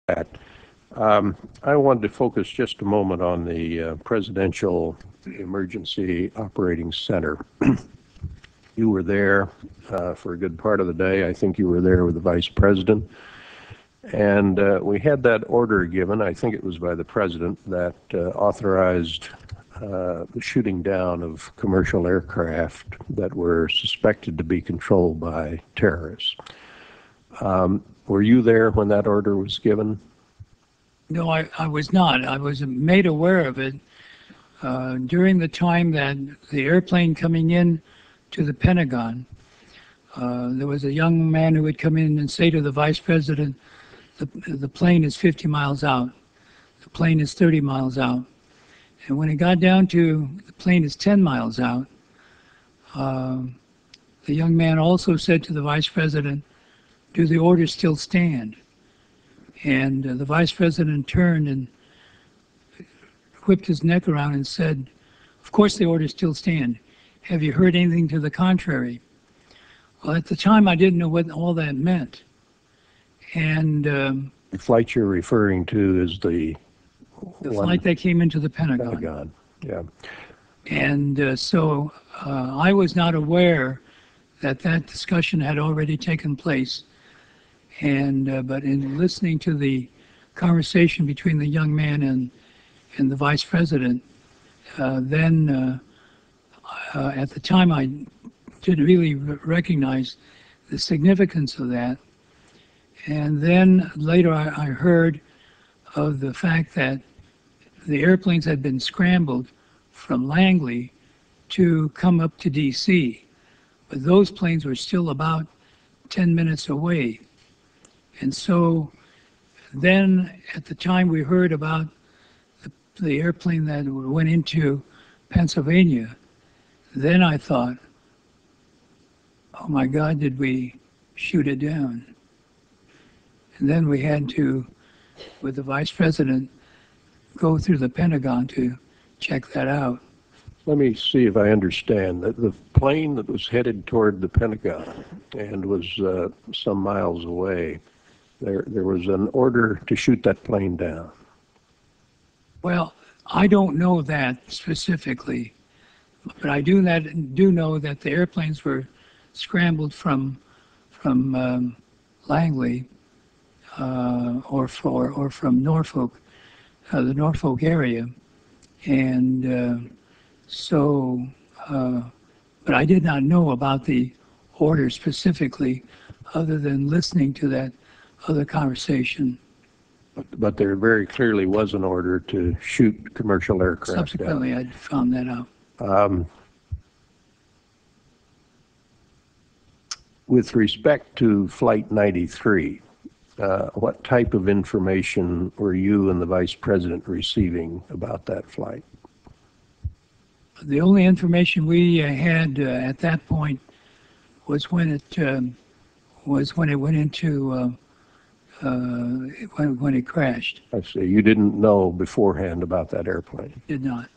that. I wanted to focus just a moment on the Presidential Emergency Operating Center. You were there for a good part of the day. I think you were there with the Vice President. And we had that order given, I think it was by the President, that authorized the shooting down of commercial aircraft that were suspected to be controlled by terrorists. Were you there when that order was given? No, I was not. I was made aware of it during the time that the airplane coming in to the Pentagon. There was a young man who would come in and say to the Vice President, the plane is 50 miles out. The plane is 30 miles out. And when it got down to the plane is 10 miles out, the young man also said to the Vice President, do the orders still stand? And the Vice President turned and whipped his neck around and said, of course the orders still stand. Have you heard anything to the contrary? Well, at the time I didn't know what all that meant. And the flight you're referring to is the flight that came into the Pentagon. Yeah. And so I was not aware that that discussion had already taken place. And but in listening to the conversation between the young man and the Vice President, then at the time I didn't really recognize the significance of that. And then later I heard of the fact that the airplanes had been scrambled from Langley to come up to DC, but those planes were still about 10 minutes away. And so then at the time we heard about the airplane that went into Pennsylvania, then I thought, oh my God, did we shoot it down? And then we had to, with the Vice President, go through the Pentagon to check that out. Let me see if I understand. The plane that was headed toward the Pentagon and was some miles away, there was an order to shoot that plane down. Well, I don't know that specifically, but I do know that the airplanes were scrambled from Langley or from Norfolk, the Norfolk area, and but I did not know about the order specifically, other than listening to that other conversation. But there very clearly was an order to shoot commercial aircraft Subsequently, down. I found that out. With respect to Flight 93, what type of information were you and the Vice President receiving about that flight? The only information we had at that point was when it went into when it crashed. I see. You didn't know beforehand about that airplane? Did not.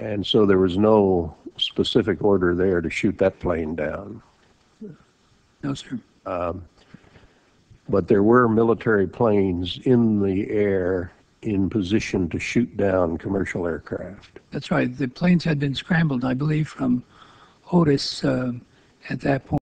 And so there was no specific order there to shoot that plane down? No, sir. But there were military planes in the air in position to shoot down commercial aircraft? That's right. The planes had been scrambled, I believe, from Otis at that point.